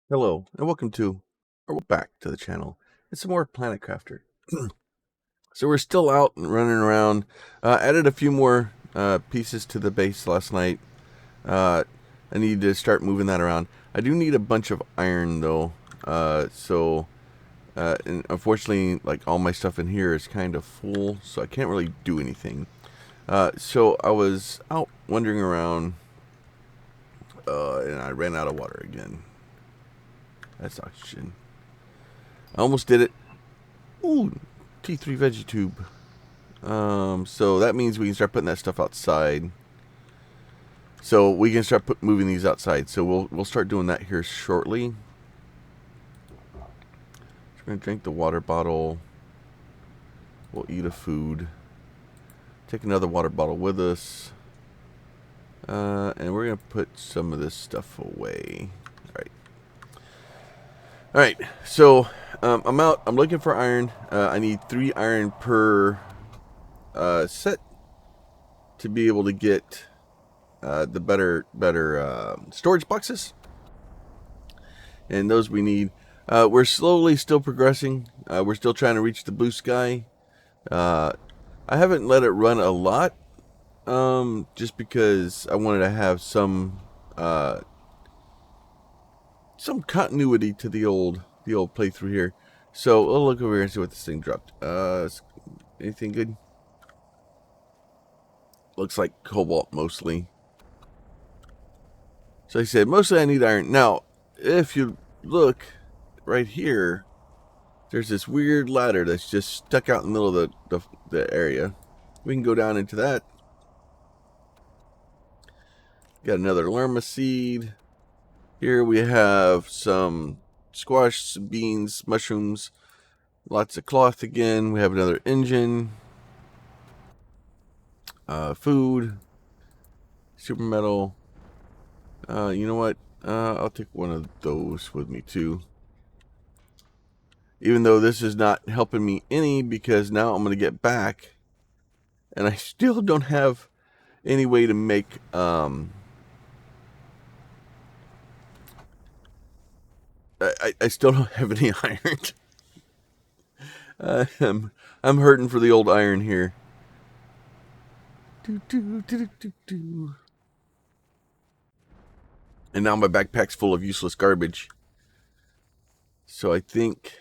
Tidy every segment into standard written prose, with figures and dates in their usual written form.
Hello, and welcome back to the channel. It's some more Planet Crafter. So we're still out and running around. Added a few more pieces to the base last night. I need to start moving that around. I do need a bunch of iron though. And unfortunately, like all my stuff in here is kind of full, so I can't really do anything. So I was out wandering around, and I ran out of water again. That's oxygen. I almost did it. Ooh, T3 veggie tube. So that means we can start putting that stuff outside. So we can start moving these outside. So we'll start doing that here shortly. We're gonna drink the water bottle. We'll eat a food. Take another water bottle with us. And we're gonna put some of this stuff away. All right. So I'm out. I'm looking for iron. I need 3 iron per set to be able to get the better storage boxes, and those we need. We're slowly still progressing. We're still trying to reach the blue sky. I haven't let it run a lot, just because I wanted to have some continuity to the old playthrough here. So we'll look over here and see what this thing dropped. Anything good? Looks like cobalt mostly. So I said, mostly I need iron. Now, if you look right here, there's this weird ladder that's just stuck out in the middle of the area. We can go down into that. Got another lerma seed. Here we have some squash, beans, mushrooms, lots of cloth again. We have another engine. Food. Super metal. You know what? I'll take one of those with me too. Even though this is not helping me any, because now I'm going to get back and I still don't have any way to make I still don't have any iron. I'm hurting for the old iron here. And now my backpack's full of useless garbage. So I think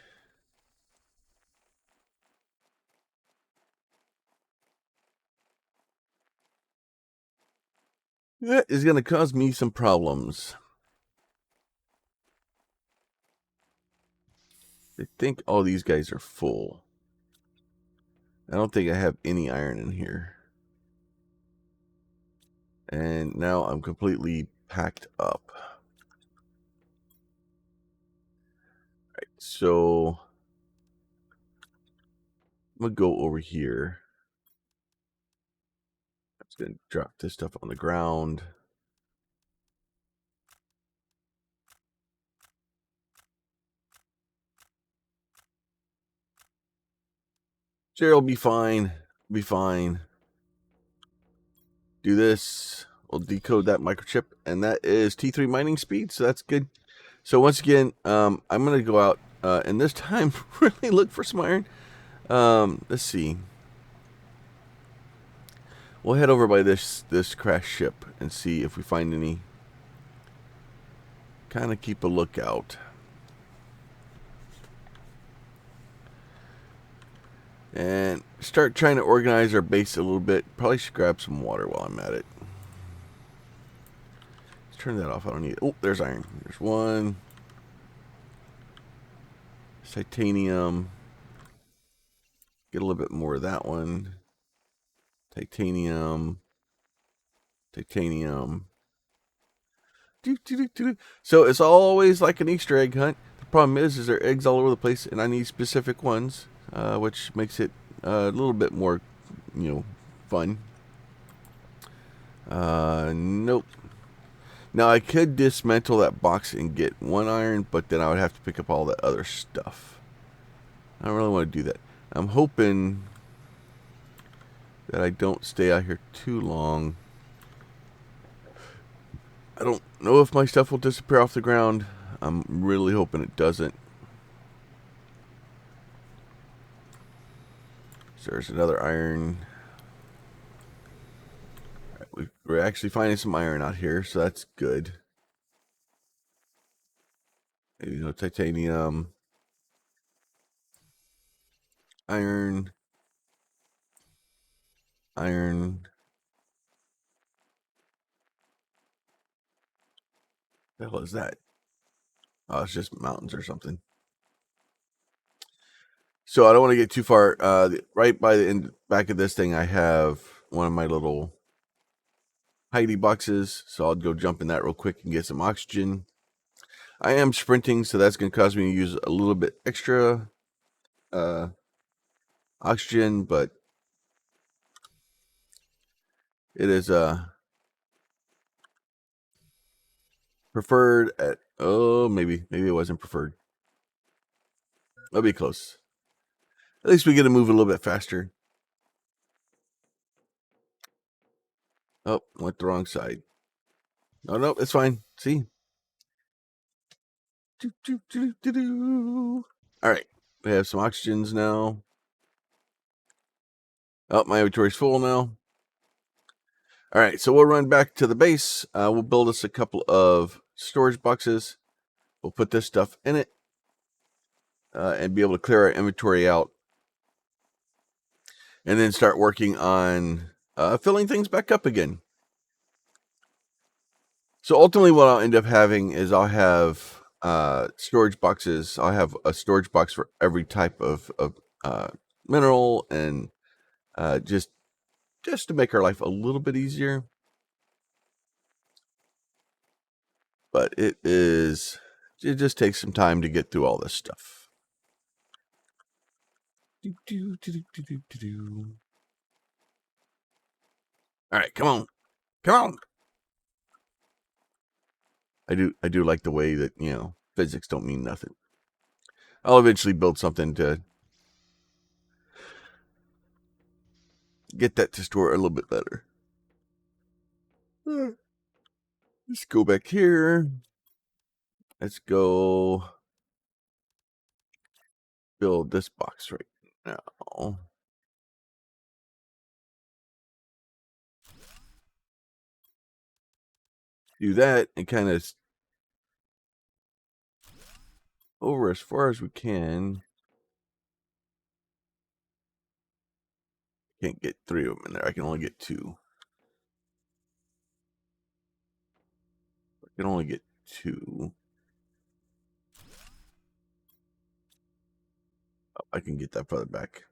that is going to cause me some problems. I think all these guys are full. I don't think I have any iron in here. And now I'm completely packed up. Right, so I'm going to go over here. I'm just going to drop this stuff on the ground. Jerry will be fine. Be fine. Do this. We'll decode that microchip, and that is T3 mining speed, so that's good. So once again, I'm gonna go out and this time really look for some iron. Let's see. We'll head over by this crashed ship and see if we find any. Kind of keep a lookout. And start trying to organize our base a little bit. Probably should grab some water while I'm at it. Let's turn that off. I don't need it. Oh, there's iron. There's one. Titanium. Get a little bit more of that one. Titanium. Titanium. So it's always like an Easter egg hunt. The problem is there are eggs all over the place, and I need specific ones, which makes it a little bit more, fun. Nope. Now I could dismantle that box and get 1 iron, but then I would have to pick up all that other stuff. I don't really want to do that. I'm hoping that I don't stay out here too long. I don't know if my stuff will disappear off the ground. I'm really hoping it doesn't. So there's another iron. We're actually finding some iron out here, so that's good. Titanium, iron, iron. What the hell is that? Oh, it's just mountains or something. So I don't want to get too far. Right by the end, back of this thing, I have one of my little Heidi boxes. So I'll go jump in that real quick and get some oxygen. I am sprinting, so that's going to cause me to use a little bit extra oxygen, but it is preferred at, oh, maybe it wasn't preferred. That'll be close. At least we get to move a little bit faster. Oh, went the wrong side. Oh, no, it's fine. See? All right. We have some oxygens now. Oh, my inventory's full now. All right, so we'll run back to the base. We'll build us a couple of storage boxes. We'll put this stuff in it and be able to clear our inventory out. And then start working on filling things back up again. So ultimately what I'll end up having is I'll have storage boxes. I'll have a storage box for every type of mineral and just to make our life a little bit easier. But it just takes some time to get through all this stuff. All right, come on. Come on. I do like the way that, physics don't mean nothing. I'll eventually build something to get that to store a little bit better. Let's go back here. Let's go build this box right now. Do that and kind of over as far as we can. Can't get 3 of them in there. I can only get 2. I can only get 2. Oh, I can get that further back.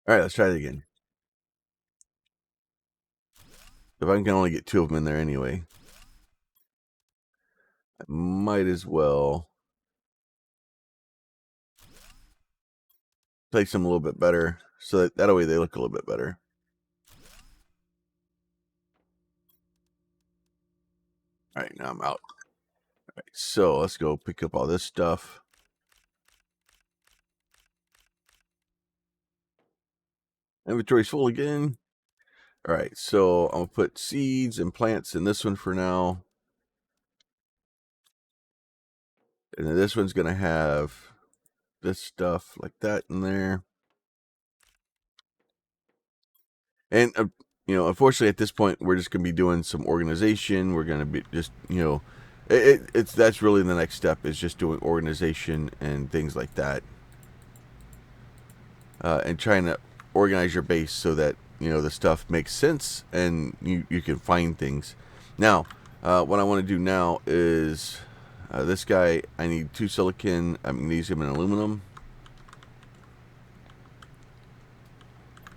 All right, let's try it again. If I can only get 2 of them in there anyway, I might as well place them a little bit better so that way they look a little bit better. All right, now I'm out. All right, so let's go pick up all this stuff. Inventory's full again. All right, so I'm gonna put seeds and plants in this one for now. And then this one's gonna have this stuff like that in there. And unfortunately at this point we're just gonna be doing some organization. We're gonna be just it's that's really the next step, is just doing organization and things like that, and trying to organize your base so that the stuff makes sense and you can find things. Now, what I want to do now is this guy. I need 2 silicon, magnesium, and aluminum.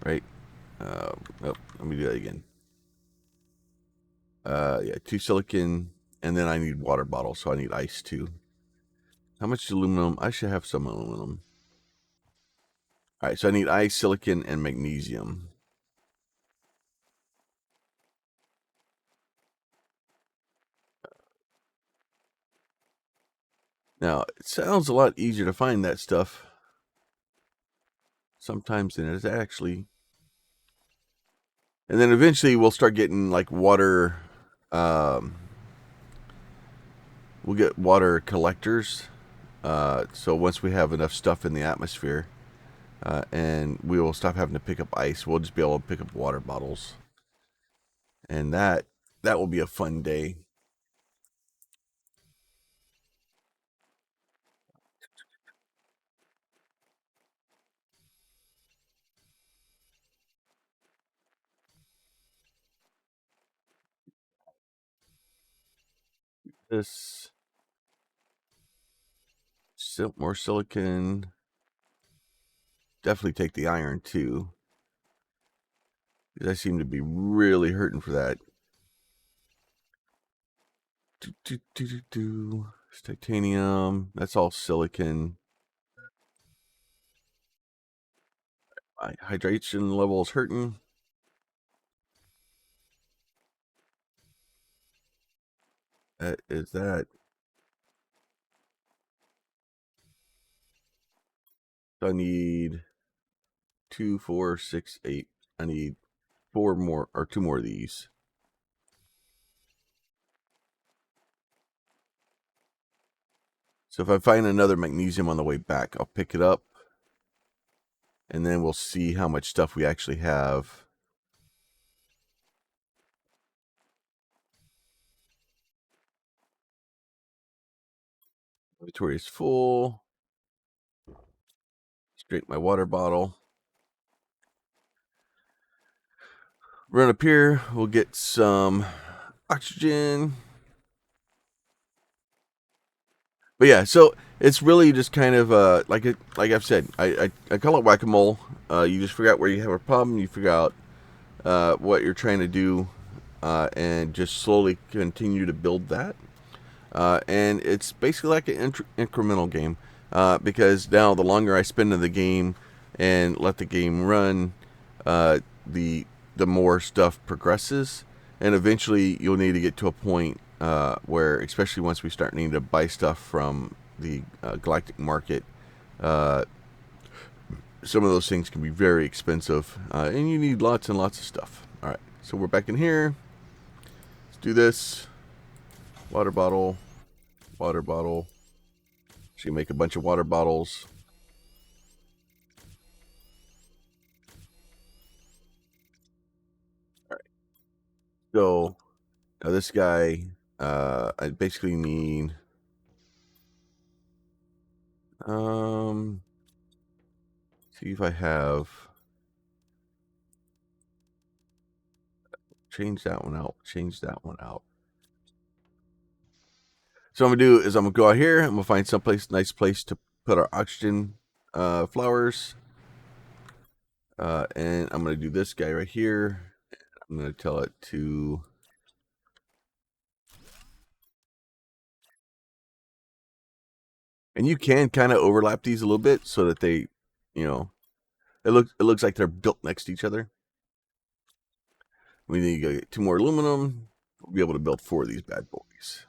Right. Oh, let me do that again. Yeah, 2 silicon, and then I need water bottles, so I need ice too. How much aluminum? I should have some aluminum. All right, so I need ice, silicon, and magnesium. Now, it sounds a lot easier to find that stuff. sometimes than it is actually. And then eventually we'll start getting like water. We'll get water collectors. So once we have enough stuff in the atmosphere, and we will stop having to pick up ice, we'll just be able to pick up water bottles, and that will be a fun day. This more silicon. Definitely take the iron too. I seem to be really hurting for that. It's titanium. That's all silicon. My hydration level is hurting. That is that. So I need 2, 4, 6, 8. I need 4 more or 2 more of these. So if I find another magnesium on the way back, I'll pick it up. And then we'll see how much stuff we actually have. Inventory is full. Drink my water bottle. Run up here. We'll get some oxygen. But yeah, so it's really just kind of like I've said, I call it whack-a-mole. You just figure out where you have a problem, you figure out what you're trying to do, and just slowly continue to build that. And it's basically like an incremental game, because now the longer I spend in the game and let the game run, the more stuff progresses, and eventually you'll need to get to a point where, especially once we start needing to buy stuff from the galactic market, some of those things can be very expensive, and you need lots and lots of stuff. All right, so we're back in here. Let's do this. Water bottle, water bottle. So you make a bunch of water bottles. All right. So now this guy, I basically need see if I have change that one out. Change that one out. So what I'm gonna do is I'm gonna go out here. I'm gonna find someplace nice place to put our oxygen flowers, and I'm gonna do this guy right here. I'm gonna tell it to. And you can kind of overlap these a little bit so that they, you know, it looks like they're built next to each other. We need to get 2 more aluminum. We'll be able to build 4 of these bad boys.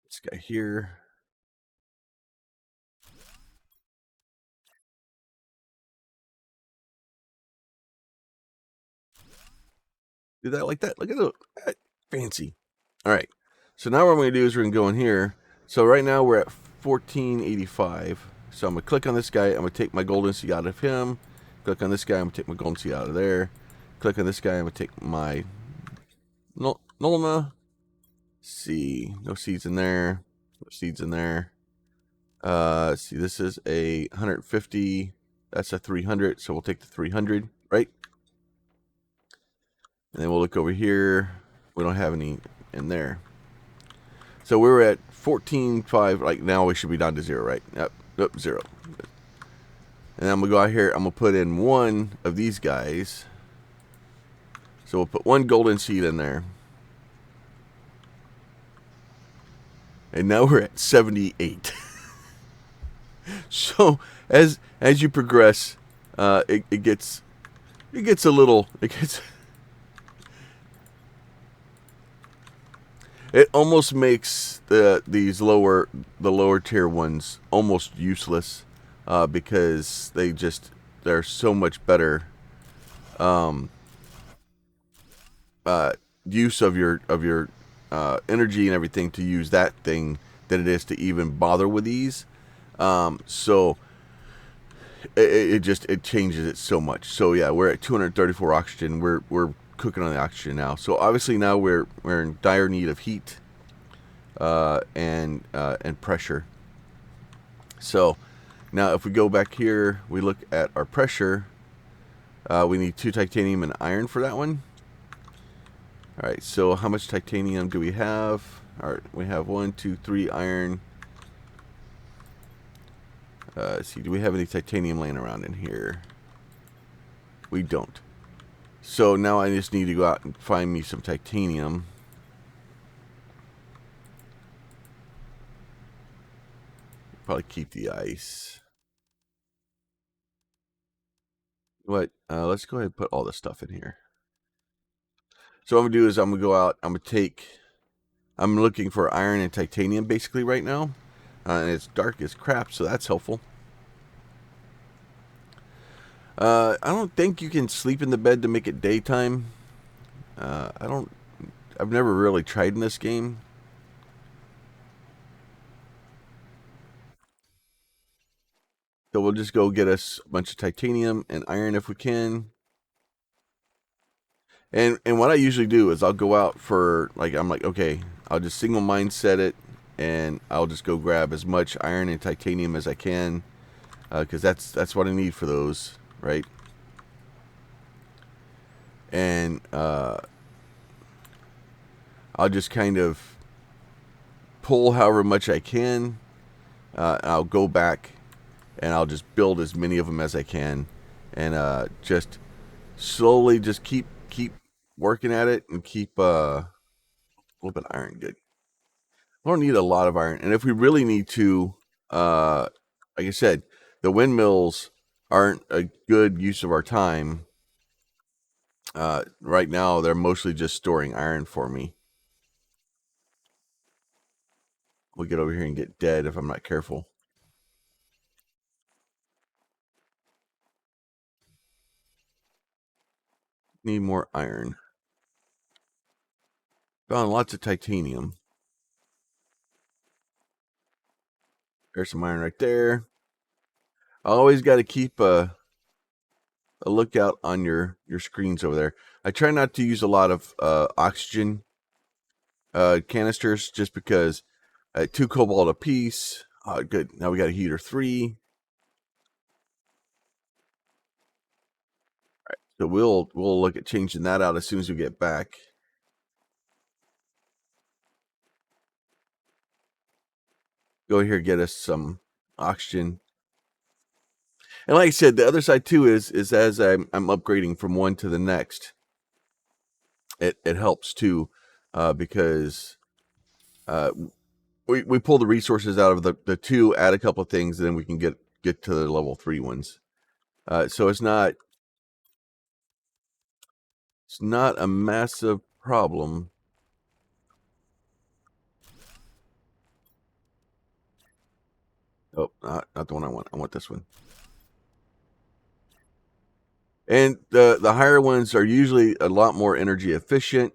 This guy here. Do that like that. Look at that. Fancy. All right. So now what I'm going to do is we're going to go in here. So right now we're at 1485. So I'm going to click on this guy. I'm going to take my golden seed out of him. Click on this guy. I'm going to take my golden seed out of there. Click on this guy. I'm going to take my Nolma. See. No seeds in there. No seeds in there. See, this is a 150. That's a 300. So we'll take the 300, right? And then we'll look over here. We don't have any in there. So we were at 14.5. Like now we should be down to 0, right? Yep, 0. And I'm going to go out here. I'm going to put in 1 of these guys. So we'll put 1 golden seed in there. And now we're at 78. So as you progress, it gets a little, It almost makes the lower tier ones almost useless, because they're so much better um, uh, use of your energy and everything to use that thing than it is to even bother with these. So it changes it so much. So yeah, we're at 234 oxygen. We're cooking on the oxygen now. So obviously now we're in dire need of heat and pressure. So now if we go back here, we look at our pressure. We need 2 titanium and iron for that one. All right. So how much titanium do we have? All right, we have 1, 2, 3 iron. Let's see, do we have any titanium laying around in here? We don't. So now I just need to go out and find me some titanium. Probably keep the ice. What? Let's go ahead and put all this stuff in here. So what I'm gonna do is I'm gonna go out. I'm looking for iron and titanium basically right now, and it's dark as crap, so that's helpful. I don't think you can sleep in the bed to make it daytime. I don't. I've never really tried in this game. So we'll just go get us a bunch of titanium and iron if we can. And what I usually do is I'll go out for, like, I'm like, okay, I'll just single mine set it, and I'll just go grab as much iron and titanium as I can, because that's what I need for those, right? And I'll just kind of pull however much I can. I'll go back and I'll just build as many of them as I can, and just slowly just keep working at it and keep a little bit of iron good. I don't need a lot of iron, and if we really need to, like I said, the windmills aren't a good use of our time. Right now, they're mostly just storing iron for me. We'll get over here and get dead if I'm not careful. Need more iron. Found lots of titanium. There's some iron right there. I always got to keep a lookout on your screens over there. I try not to use a lot of oxygen canisters just because 2 cobalt a piece. Good. Now we got a heater 3. So we'll look at changing that out as soon as we get back. Go here, get us some oxygen. And like I said, the other side too is as I'm upgrading from one to the next, it helps too, because we pull the resources out of the 2, add a couple of things, and then we can get to the level 3 ones. So it's not a massive problem. Oh, not the one I want. I want this one. And the higher ones are usually a lot more energy efficient.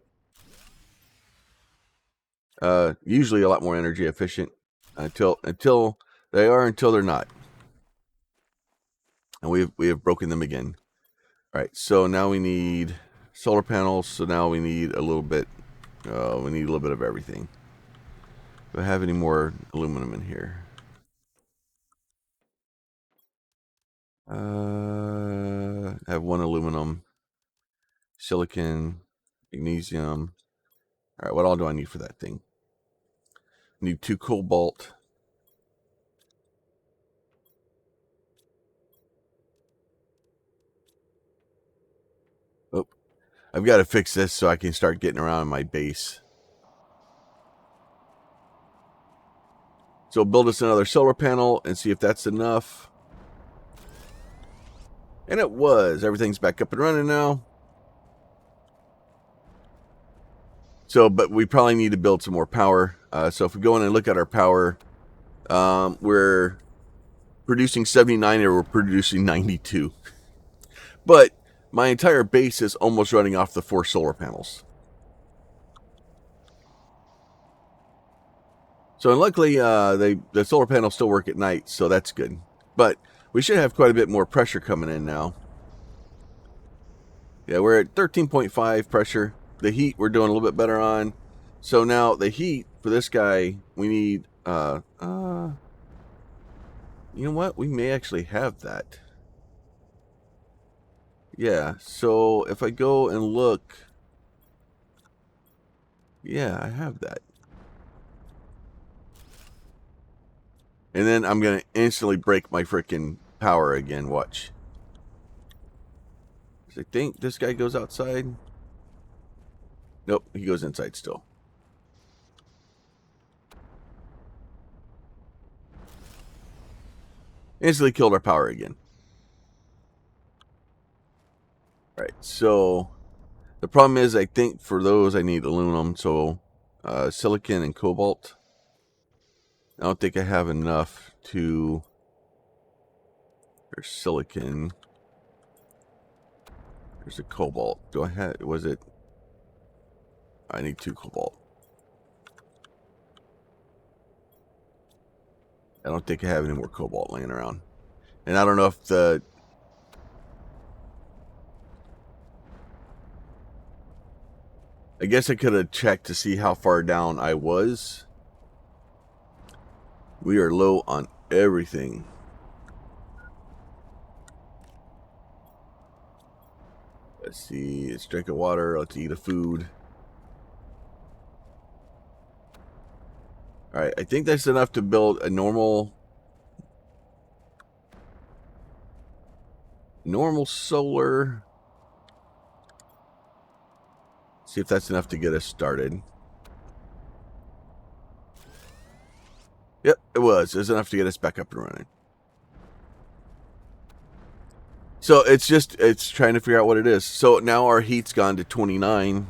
Usually a lot more energy efficient until they're not. And we have broken them again. All right, so now we need solar panels. So now we need a little bit. We need a little bit of everything. Do I have any more aluminum in here? I have 1 aluminum, silicon, magnesium. All right, what all do I need for that thing? I need 2 cobalt. Oh, I've got to fix this so I can start getting around my base. So build us another solar panel and see if that's enough. And it was. Everything's back up and running now. So, but we probably need to build some more power. So if we go in and look at our power, we're producing 79 or we're producing 92. But my entire base is almost running off the 4 solar panels. So, and luckily, the solar panels still work at night, so that's good. But we should have quite a bit more pressure coming in now. Yeah, we're at 13.5 pressure. The heat we're doing a little bit better on. So now the heat for this guy, we need, you know what? We may actually have that. Yeah, so if I go and look, yeah, I have that. And then I'm going to instantly break my freaking power again, watch. I think this guy goes outside. Nope, he goes inside still. Instantly killed our power again. Alright, so the problem is I think for those I need aluminum, so silicon and cobalt. I don't think I have enough to... There's silicon. There's a cobalt. Do I have... Was it... I need 2 cobalt. I don't think I have any more cobalt laying around. And I don't know if the... I guess I could have checked to see how far down I was. We are low on everything. Let's see. Let's drink a water. Let's eat a food. Alright, I think that's enough to build a normal solar. See if that's enough to get us started. Yep, it was. It was enough to get us back up and running. So it's trying to figure out what it is. So now our heat's gone to 29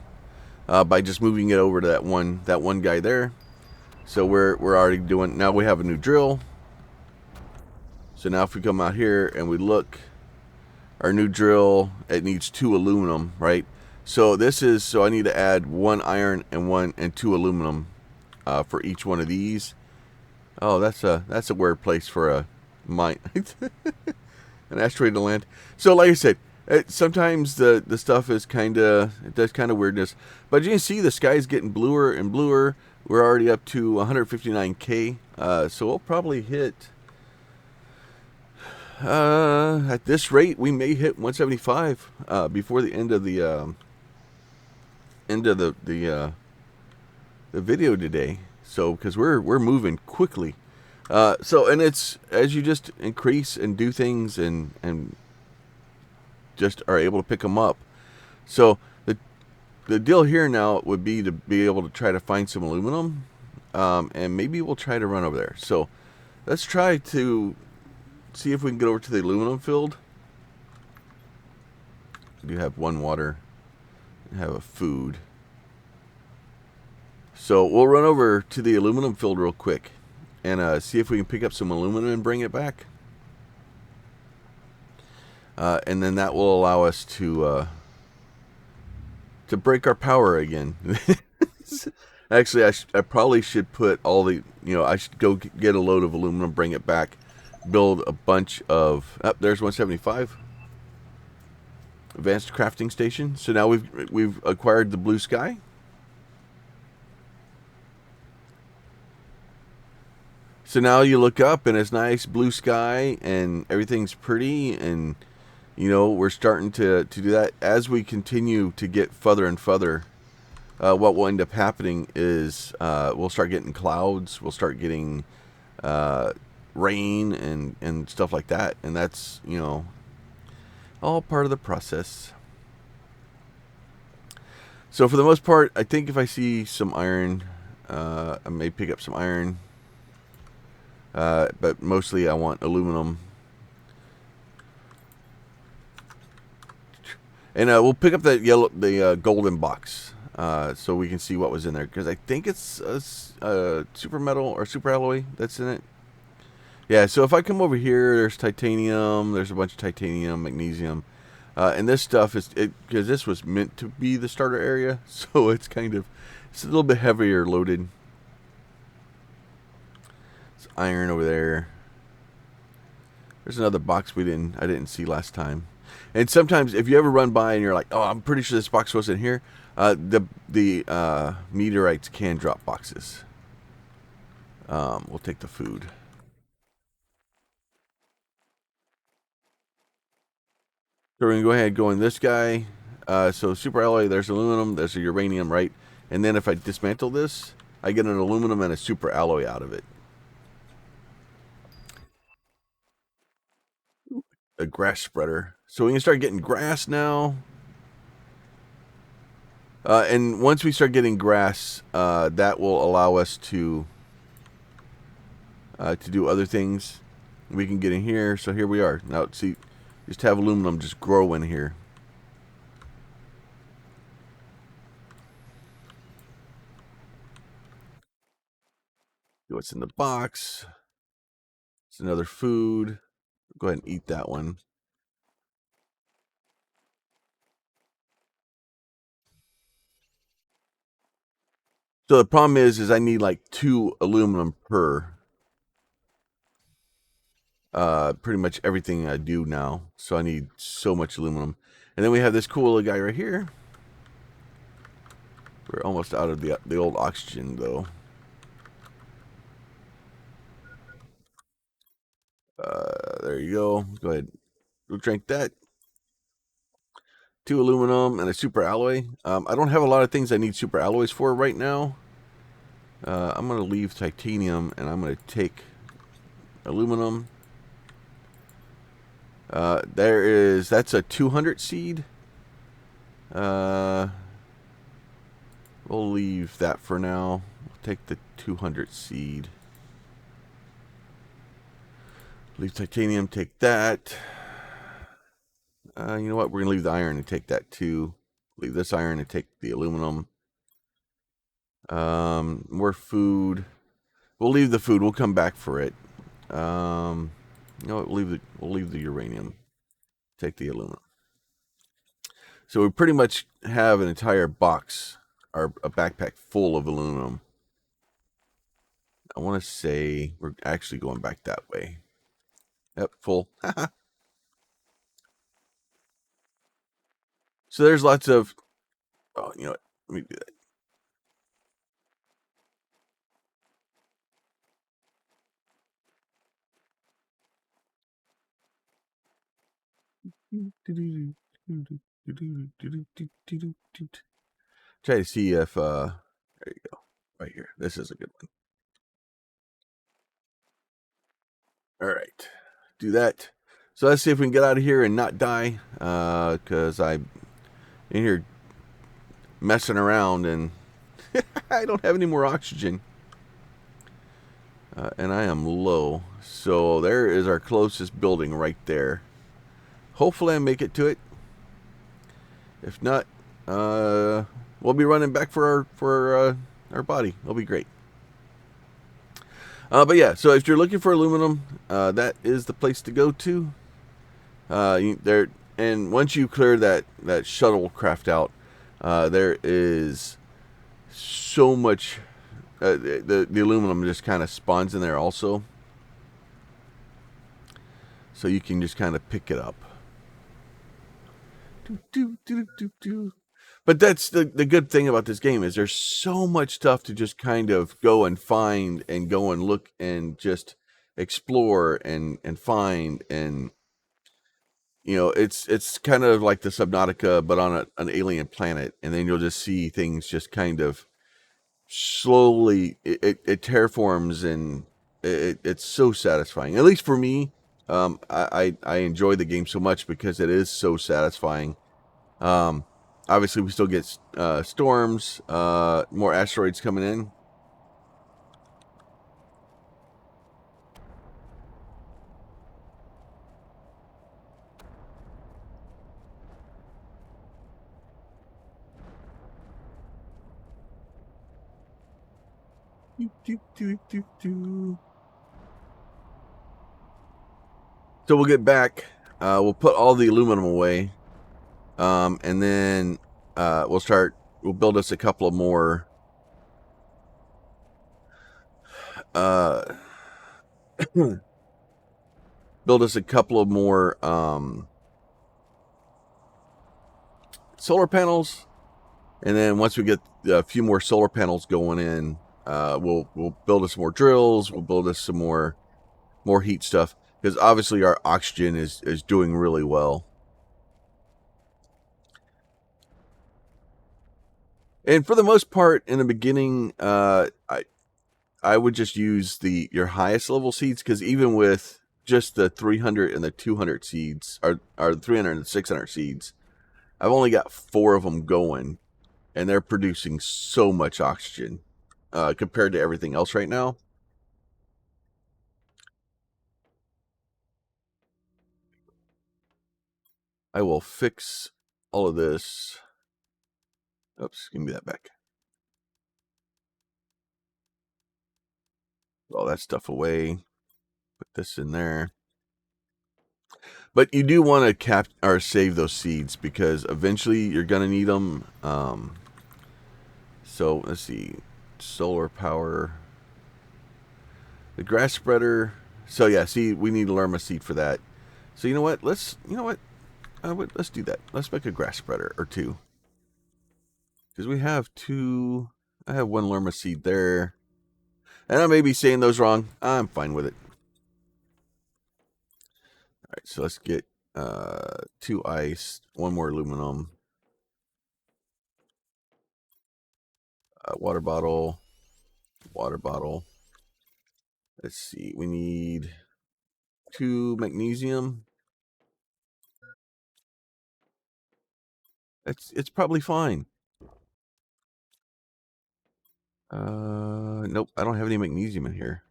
by just moving it over to that one guy there. So we're already doing. Now we have a new drill. So now if we come out here and we look, our new drill, it needs 2 aluminum, right? So this is, so I need to add 1 iron and 2 aluminum for each one of these. Oh, that's a weird place for a mine. An asteroid to land. So like I said, sometimes the stuff is it does kind of weirdness. But you can see the sky's getting bluer and bluer. We're already up to 159K. So we'll probably hit, at this rate, we may hit 175 before the end of the video today. So because we're moving quickly. So, and it's as you just increase and do things and just are able to pick them up. So the deal here now would be to be able to try to find some aluminum, and maybe we'll try to run over there. So let's try to see if we can get over to the aluminum field. We do have 1 water and have a food. So we'll run over to the aluminum field real quick and see if we can pick up some aluminum and bring it back. And then that will allow us to break our power again. Actually, I probably should put all the, I should go get a load of aluminum, bring it back, build a bunch of, there's 175. Advanced crafting station. So now we've acquired the blue sky. So now you look up and it's nice blue sky and everything's pretty, and we're starting to do that. As we continue to get further and further, what will end up happening is we'll start getting clouds, we'll start getting rain and stuff like that, and that's all part of the process. So for the most part, I think if I see some iron, I may pick up some iron. But mostly I want aluminum. And we'll pick up that golden box. so we can see what was in there, because I think it's a super metal or super alloy that's in it. Yeah, so if I come over here, there's titanium, there's a bunch of titanium, magnesium, and this stuff is, because this was meant to be the starter area, so it's it's a little bit heavier loaded. It's iron over there. There's another box I didn't see last time. And sometimes if you ever run by and you're like, oh, I'm pretty sure this box wasn't here, the meteorites can drop boxes. We'll take the food. So we're going to go ahead and go in this guy. So super alloy, there's aluminum, there's a uranium, right? And then if I dismantle this, I get an aluminum and a super alloy out of it. A grass spreader. So we can start getting grass now. And once we start getting grass, that will allow us to do other things. We can get in here. So here we are. Now, see, just have aluminum just grow in here. See what's in the box. It's another food. Go ahead and eat that one. So the problem is I need like 2 aluminum per pretty much everything I do now. So I need so much aluminum. And then we have this cool little guy right here. We're almost out of the old oxygen though. There you go. Go ahead. Go drink that. 2 aluminum and a super alloy. I don't have a lot of things I need super alloys for right now. I'm going to leave titanium and I'm going to take aluminum. That's a 200 seed. We'll leave that for now. We'll take the 200 seed. Leave titanium, take that. You know what? We're going to leave the iron and take that too. Leave this iron and take the aluminum. More food. We'll leave the food. We'll come back for it. You know what? We'll leave the uranium. Take the aluminum. So we pretty much have an entire box, or a backpack full of aluminum. I want to say we're actually going back that way. Yep, full. So there's lots of. Oh, you know what? Let me do that. Try to see if there you go. Right here. This is a good one. Alright. Do that. So let's see if we can get out of here and not die. Cause I'm in here messing around and I don't have any more oxygen. And I am low. So there is our closest building right there. Hopefully I make it to it. If not, we'll be running back for our body. It'll be great. But yeah, so if you're looking for aluminum, that is the place to go to. There, and once you clear that shuttlecraft out, there is so much. The aluminum just kind of spawns in there also, so you can just kind of pick it up. But that's the good thing about this game is there's so much stuff to just kind of go and find and go and look and just explore and find. And you know, it's kind of like the Subnautica but on an alien planet, and then you'll just see things just kind of slowly it terraforms, and it's so satisfying, at least for me. I enjoy the game so much because it is so satisfying. um Obviously we still get storms, more asteroids coming in. So we'll get back. We'll put all the aluminum away, and then we'll start. We'll build us a couple of more. Build us a couple of more solar panels, and then once we get a few more solar panels going in, we'll build us more drills. We'll build us some more heat stuff, because obviously our oxygen is doing really well. And for the most part, in the beginning, I would just use your highest level seeds, because even with just the 300 and the 200 seeds, or the 300 and 600 seeds, I've only got 4 of them going, and they're producing so much oxygen compared to everything else right now. I will fix all of this. Oops, give me that back. Put all that stuff away. Put this in there. But you do want to save those seeds, because eventually you're going to need them. So let's see, solar power, the grass spreader. So yeah, see, we need to learn a seed for that. So you know what? Let's do that. Let's make a grass spreader or 2, because we have 2. I have 1 lerma seed there, and I may be saying those wrong. I'm fine with it. All right, so let's get 2 ice, 1 more aluminum, water bottle. Let's see, we need 2 magnesium. It's probably fine. Nope, I don't have any magnesium in here.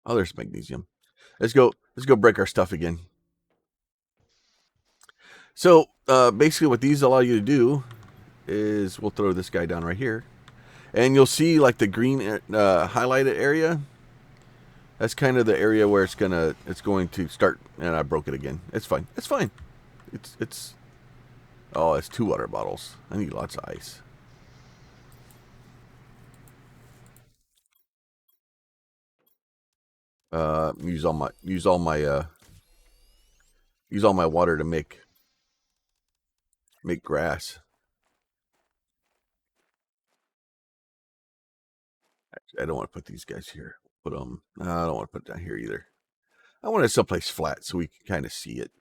Oh, there's magnesium. Let's go break our stuff again. So basically what these allow you to do is, we'll throw this guy down right here, and you'll see like the green highlighted area. That's kind of the area where it's going to start. And I broke it again. It's fine. It's fine. It's oh, it's 2 water bottles. I need lots of ice. Use all my water to make grass. Actually, I don't want to put these guys here. Put them. No, I don't want to put it down here either. I want it someplace flat so we can kind of see it.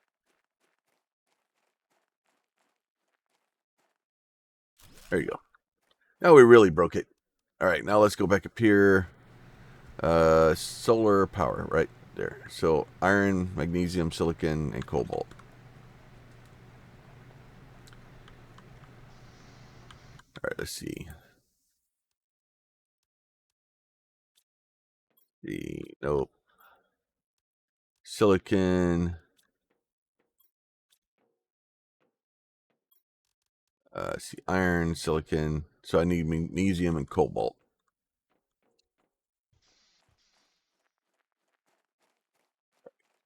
There you go. Now we really broke it. All right, now let's go back up here. Solar power right there. So iron, magnesium, silicon, and cobalt. All right, let's see. Nope. Silicon. See, iron, silicon. So I need magnesium and cobalt.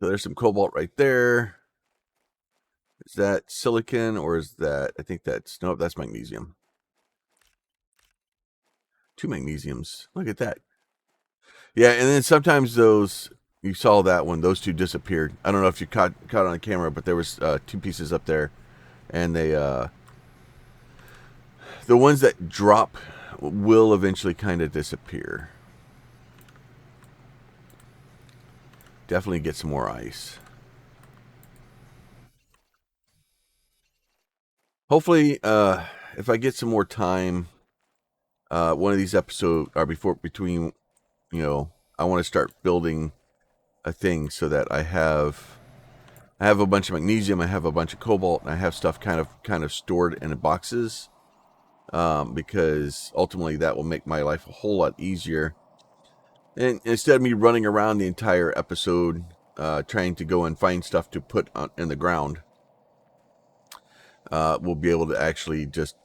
So there's some cobalt right there. Is that silicon, or is that? I think nope, that's magnesium. 2 magnesiums. Look at that. Yeah, and then sometimes you saw that when those 2 disappeared. I don't know if you caught on camera, but there was 2 pieces up there, and they the ones that drop will eventually kind of disappear. Definitely get some more ice. Hopefully, if I get some more time, one of these episodes, or between, I want to start building a thing so that I have a bunch of magnesium, I have a bunch of cobalt, and I have stuff kind of stored in boxes, because ultimately that will make my life a whole lot easier. And instead of me running around the entire episode trying to go and find stuff to put in the ground, we'll be able to actually just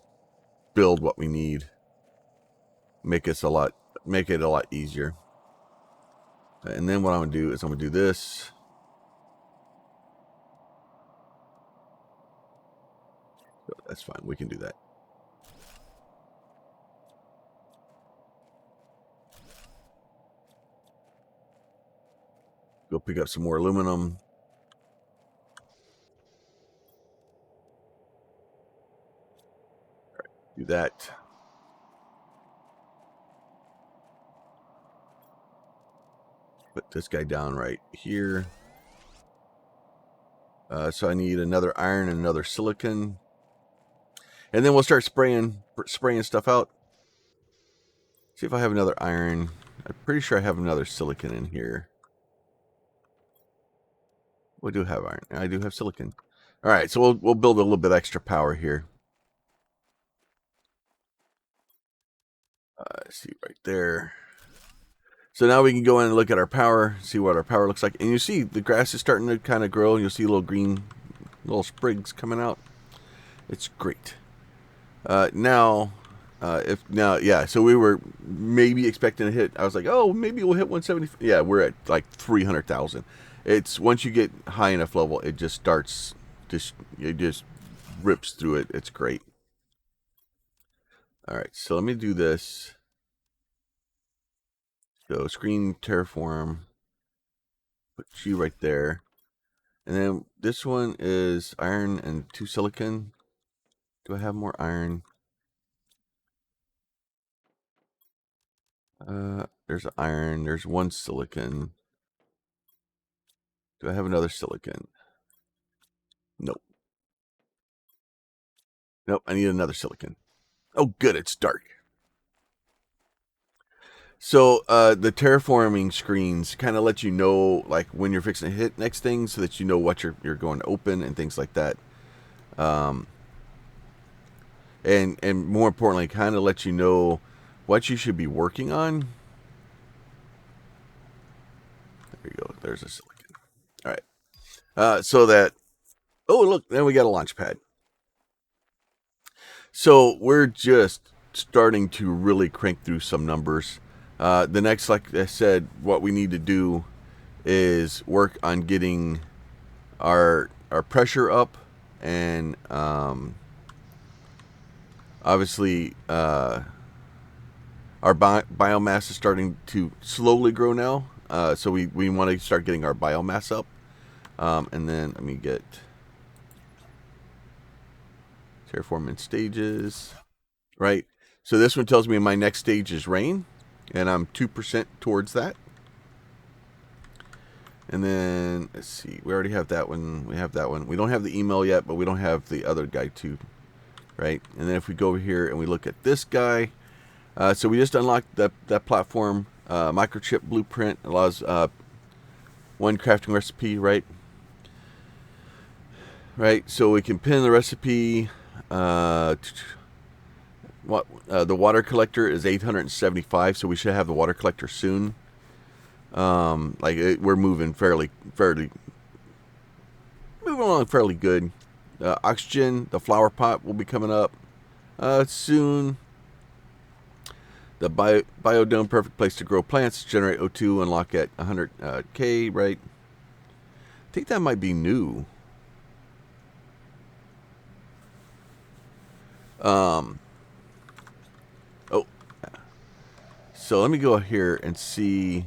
build what we need. make it a lot easier. And then what I'm gonna do is I'm gonna do this. That's fine. We can do that. Go pick up some more aluminum. Do that. Put this guy down right here. So I need another iron and another silicon. And then we'll start spraying stuff out. See if I have another iron. I'm pretty sure I have another silicon in here. We do have iron. I do have silicon. All right, so we'll build a little bit extra power here. See right there. So now we can go in and look at our power, see what our power looks like. And you see the grass is starting to kind of grow. And you'll see little green, little sprigs coming out. It's great. Now, so we were maybe expecting to hit. I was like, oh, maybe we'll hit 170. Yeah, we're at like 300,000. It's once you get high enough level, it just starts, it just rips through it. It's great. All right, so let me do this. So screen terraform, put you right there. And then this one is iron and 2 silicon. Do I have more iron? There's iron, there's 1 silicon. Do I have another silicon? Nope. Nope, I need another silicon. Oh, good, it's dark. So the terraforming screens kind of let you know like when you're fixing to hit next thing, so that you know what you're going to open and things like that. And more importantly, kind of let you know what you should be working on. There you go. There's a silicon. All right. So that, oh look, then we got a launch pad. So we're just starting to really crank through some numbers. The next, like I said, what we need to do is work on getting our pressure up, and obviously our biomass is starting to slowly grow now. So we want to start getting our biomass up, and then let me get terraforming stages. Right. So this one tells me my next stage is rain, and I'm 2% towards that. And then, let's see, we already have that one. We have that one. We don't have the email yet, but we don't have the other guy too, right? And then if we go over here and we look at this guy, so we just unlocked that platform. Microchip blueprint allows 1 crafting recipe, right? Right, so we can pin the recipe. The water collector is 875, so we should have the water collector soon. We're moving moving along fairly good. Oxygen, the flower pot will be coming up soon. The biodome, perfect place to grow plants, generate O2, unlock at 100K, right? I think that might be new. So let me go here and see.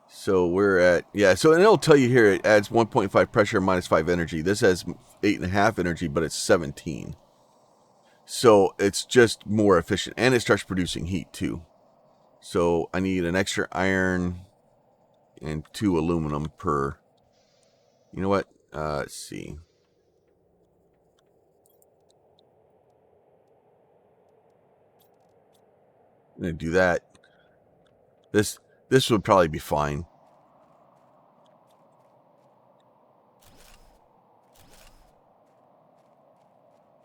So we're at, so and it'll tell you here it adds 1.5 pressure, -5 energy. This has 8.5 energy, but it's 17. So it's just more efficient, and it starts producing heat too. So I need an extra iron and 2 aluminum per. You know what? Let's see. I'm gonna do that. This would probably be fine.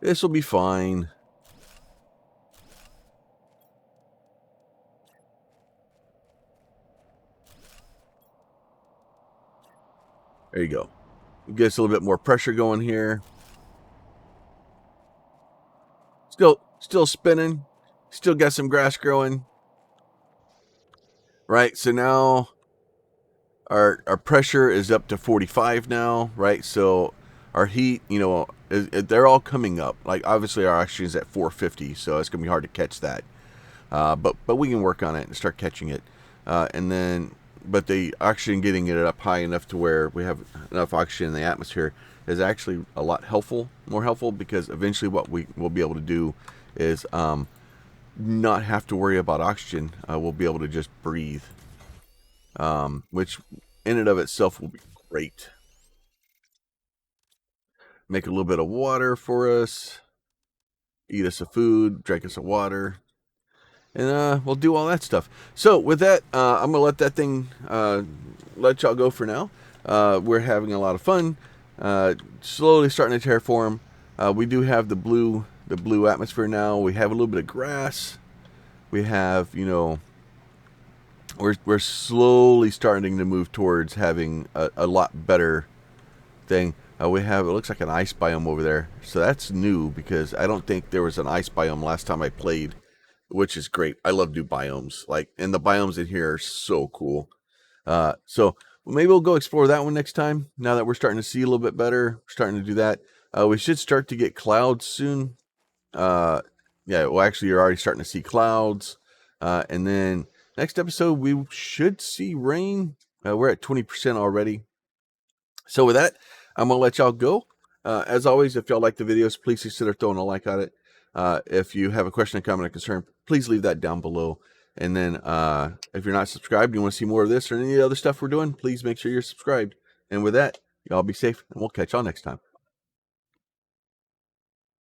This will be fine. There you go. Get us a little bit more pressure going here. Still spinning. Still got some grass growing. Right, so now our pressure is up to 45 now, right? So our heat, they're all coming up. Like obviously our oxygen is at 450, so it's gonna be hard to catch that. But we can work on it and start catching it, but the oxygen, getting it up high enough to where we have enough oxygen in the atmosphere is actually a lot more helpful, because eventually what we will be able to do is not have to worry about oxygen. We'll be able to just breathe, which in and of itself will be great. Make a little bit of water for us, eat us a food, drink us a water, and we'll do all that stuff. So with that, I'm gonna let that thing let y'all go for now. We're having a lot of fun, slowly starting to terraform. We do have the blue atmosphere now. We have a little bit of grass. We have, we're slowly starting to move towards having a lot better thing. We have, it looks like an ice biome over there, so that's new, because I don't think there was an ice biome last time I played, which is great. I love new biomes, and the biomes in here are so cool. So maybe we'll go explore that one next time. Now that we're starting to see a little bit better, we're starting to do that. We should start to get clouds soon. Yeah, well, actually, you're already starting to see clouds. And then next episode, we should see rain. We're at 20% already. So with that, I'm going to let y'all go. As always, if y'all like the videos, please consider throwing a like on it. If you have a question, a comment, or concern, please leave that down below. And then if you're not subscribed, you want to see more of this or any other stuff we're doing, please make sure you're subscribed. And with that, y'all be safe, and we'll catch y'all next time.